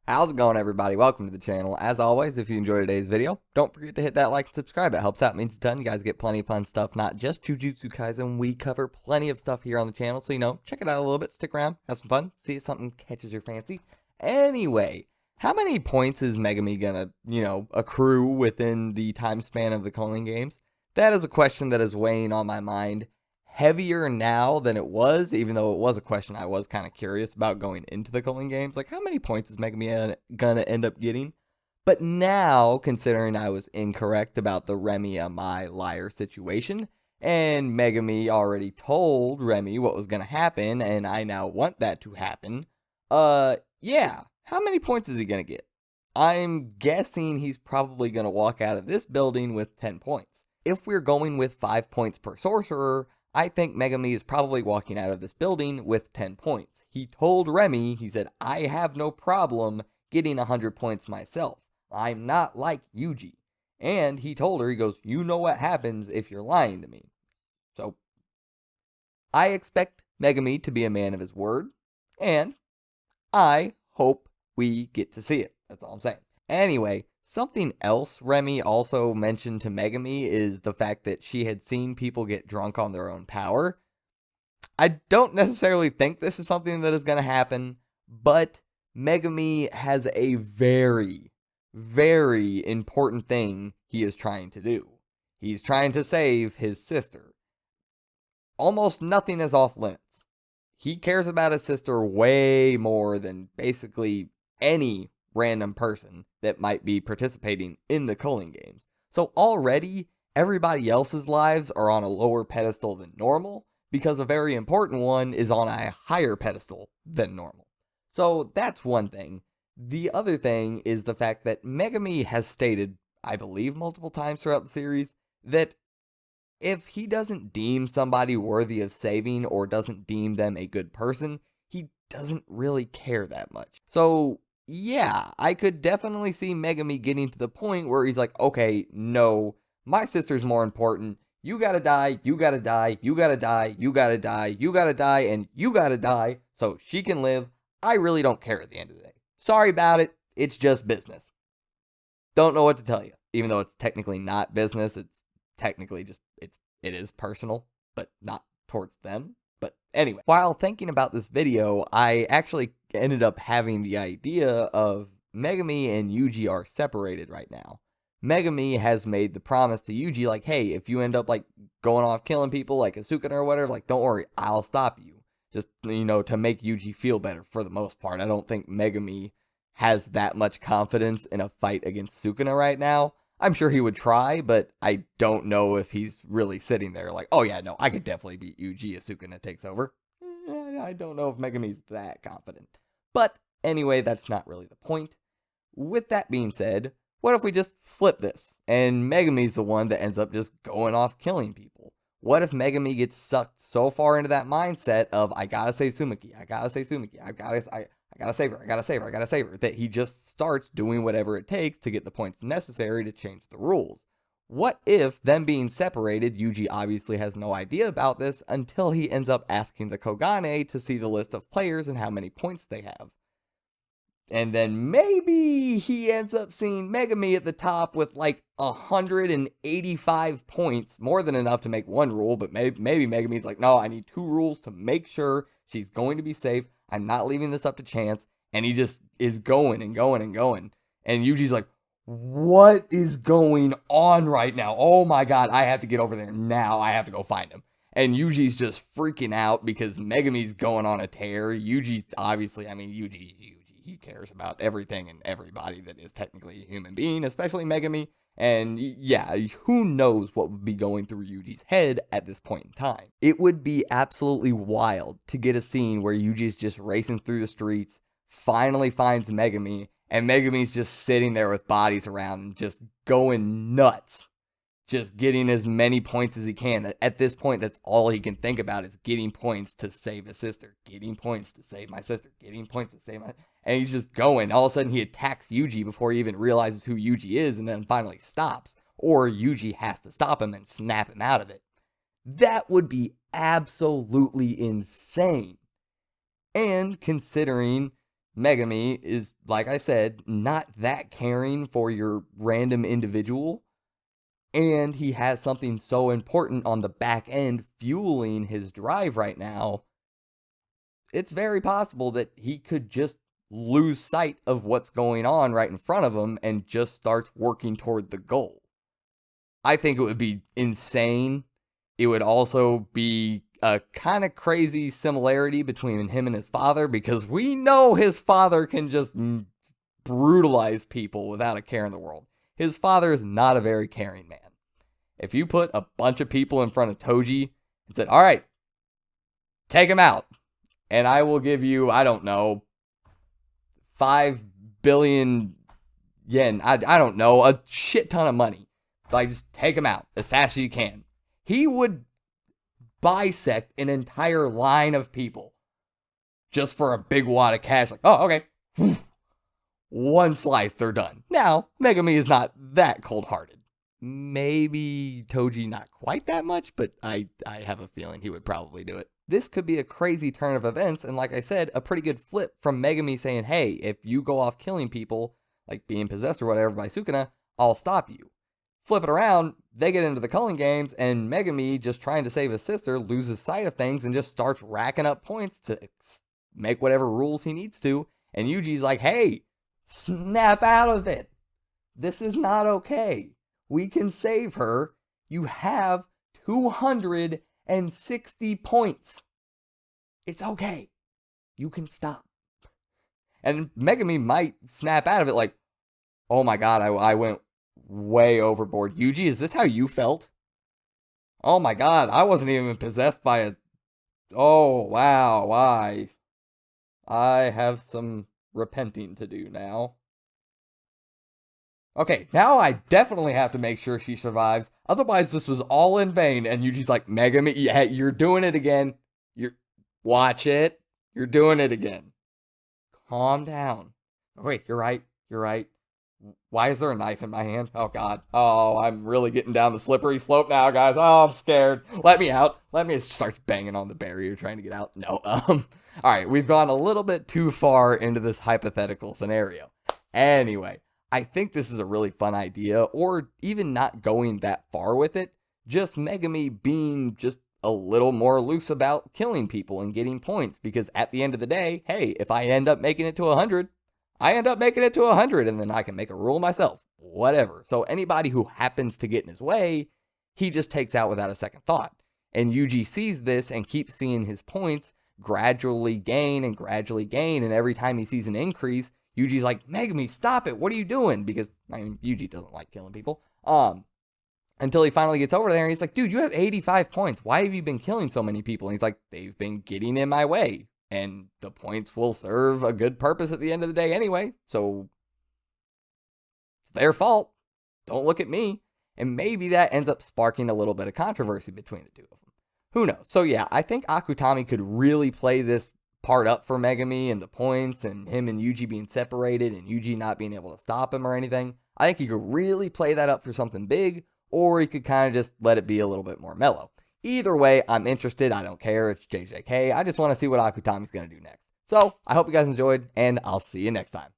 How's it going, everybody? Welcome to the channel. As always, if you enjoyed today's video, don't forget to hit that like and subscribe. It helps out, means a ton. You guys get plenty of fun stuff, not just Jujutsu Kaisen. We cover plenty of stuff here on the channel, so check it out a little bit, stick around, have some fun, see if something catches your fancy. Anyway, how many points is Megumi gonna, accrue within the time span of the Culling games? That is a question that is weighing on my mind heavier now than it was, even though it was a question I was kind of curious about going into the Culling games. Like, how many points is Megumi gonna end up getting? But now, considering I was incorrect about the Remy my liar situation, and Megumi already told Remy what was gonna happen, and I now want that to happen, yeah, how many points is he gonna get? I'm guessing he's probably gonna walk out of this building with 10 points. If we're going with 5 points per sorcerer, I think Megumi is probably walking out of this building with 10 points. He told Remy, he said, I have no problem getting 100 points myself. I'm not like Yuji. And he told her, he goes, you know what happens if you're lying to me. So, I expect Megumi to be a man of his word, and I hope we get to see it. That's all I'm saying. Anyway, something else Remy also mentioned to Megumi is the fact that she had seen people get drunk on their own power. I don't necessarily think this is something that is going to happen, but Megumi has a very, very important thing he is trying to do. He's trying to save his sister. Almost nothing is off limits. He cares about his sister way more than basically any random person that might be participating in the Culling games. So already, everybody else's lives are on a lower pedestal than normal, because a very important one is on a higher pedestal than normal. So that's one thing. The other thing is the fact that Megumi has stated, I believe multiple times throughout the series, that if he doesn't deem somebody worthy of saving or doesn't deem them a good person, he doesn't really care that much. So yeah, I could definitely see Megumi getting to the point where he's like, okay, no, my sister's more important. You gotta die, you gotta die, you gotta die, you gotta die, you gotta die, and you gotta die so she can live. I really don't care at the end of the day. Sorry about it, it's just business. Don't know what to tell you. Even though it's technically not business, it's technically just, it is personal, but not towards them. But anyway, while thinking about this video, I actually ended up having the idea of Megumi and Yuji are separated right now. Megumi has made the promise to Yuji, like, hey, if you end up, like, going off killing people like Asukuna or whatever, like, don't worry, I'll stop you. Just, to make Yuji feel better for the most part. I don't think Megumi has that much confidence in a fight against Sukuna right now. I'm sure he would try, but I don't know if he's really sitting there like, oh yeah, no, I could definitely beat Yuji if Sukuna takes over. I don't know if Megumi's that confident. But anyway, that's not really the point. With that being said, what if we just flip this, and Megumi's the one that ends up just going off killing people? What if Megumi gets sucked so far into that mindset of, I gotta save Sumiki, I gotta save Sumiki, I gotta save her, I gotta save her, I gotta save her, that he just starts doing whatever it takes to get the points necessary to change the rules? What if, them being separated, Yuji obviously has no idea about this until he ends up asking the Kogane to see the list of players and how many points they have? And then maybe he ends up seeing Megumi at the top with like 185 points, more than enough to make one rule, but maybe Megumi's like, no, I need 2 rules to make sure she's going to be safe. I'm not leaving this up to chance. And he just is going and going and going. And Yuji's like, what is going on right now? Oh my god, I have to get over there now. I have to go find him. And Yuji's just freaking out because Megumi's going on a tear. Yuji's obviously, Yuji, he cares about everything and everybody that is technically a human being, especially Megumi. And yeah, who knows what would be going through Yuji's head at this point in time. It would be absolutely wild to get a scene where Yuji's just racing through the streets, finally finds Megumi, and Megumi's just sitting there with bodies around and just going nuts. Just getting as many points as he can. At this point, that's all he can think about is getting points to save his sister. Getting points to save my sister. Getting points to save my... And he's just going. All of a sudden, he attacks Yuji before he even realizes who Yuji is and then finally stops. Or Yuji has to stop him and snap him out of it. That would be absolutely insane. And considering Megumi is, like I said, not that caring for your random individual. And he has something so important on the back end fueling his drive right now. It's very possible that he could just lose sight of what's going on right in front of him and just starts working toward the goal. I think it would be insane. It would also be a kind of crazy similarity between him and his father, because we know his father can just brutalize people without a care in the world. His father is not a very caring man. If you put a bunch of people in front of Toji and said, all right, take him out, and I will give you, I don't know, 5 billion yen, I don't know, a shit ton of money. Like, just take him out as fast as you can. He would bisect an entire line of people just for a big wad of cash. Like, oh, okay. One slice, they're done. Now, Megumi is not that cold-hearted. Maybe Toji not quite that much, but I have a feeling he would probably do it. This could be a crazy turn of events, and like I said, a pretty good flip from Megumi saying, hey, if you go off killing people, like being possessed or whatever by Sukuna, I'll stop you. Flip it around, they get into the Culling games, and Megumi, just trying to save his sister, loses sight of things and just starts racking up points to make whatever rules he needs to, and Yuji's like, hey, snap out of it. This is not okay. We can save her. You have 260 points. It's okay. You can stop. And Megumi might snap out of it like, oh my god, I went way overboard. Yuji, is this how you felt? Oh my god, I wasn't even possessed by a... Oh, wow, I have some repenting to do now. Okay, now I definitely have to make sure she survives. Otherwise, this was all in vain. And Yuji's like, Megumi, yeah, you're doing it again. Watch it. You're doing it again. Calm down. Oh, wait, you're right. Why is there a knife in my hand? Oh, God. Oh, I'm really getting down the slippery slope now, guys. Oh, I'm scared. Let me out. Starts banging on the barrier trying to get out. No, all right, we've gone a little bit too far into this hypothetical scenario. Anyway, I think this is a really fun idea, or even not going that far with it. Just Megumi being just a little more loose about killing people and getting points, because at the end of the day, hey, if I end up making it to 100, I end up making it to 100, and then I can make a rule myself. Whatever. So anybody who happens to get in his way, he just takes out without a second thought. And Yuji sees this and keeps seeing his points gradually gain, and every time he sees an increase, Yuji's like, Megumi, stop it. What are you doing? Because, I mean, Yuji doesn't like killing people. Until he finally gets over there and he's like, dude, you have 85 points. Why have you been killing so many people? And he's like, they've been getting in my way. And the points will serve a good purpose at the end of the day anyway. So it's their fault. Don't look at me. And maybe that ends up sparking a little bit of controversy between the two of them. Who knows? So yeah, I think Akutami could really play this part up for Megumi and the points and him and Yuji being separated and Yuji not being able to stop him or anything. I think he could really play that up for something big, or he could kind of just let it be a little bit more mellow. Either way, I'm interested. I don't care. It's JJK. I just want to see what Akutami's going to do next. So, I hope you guys enjoyed, and I'll see you next time.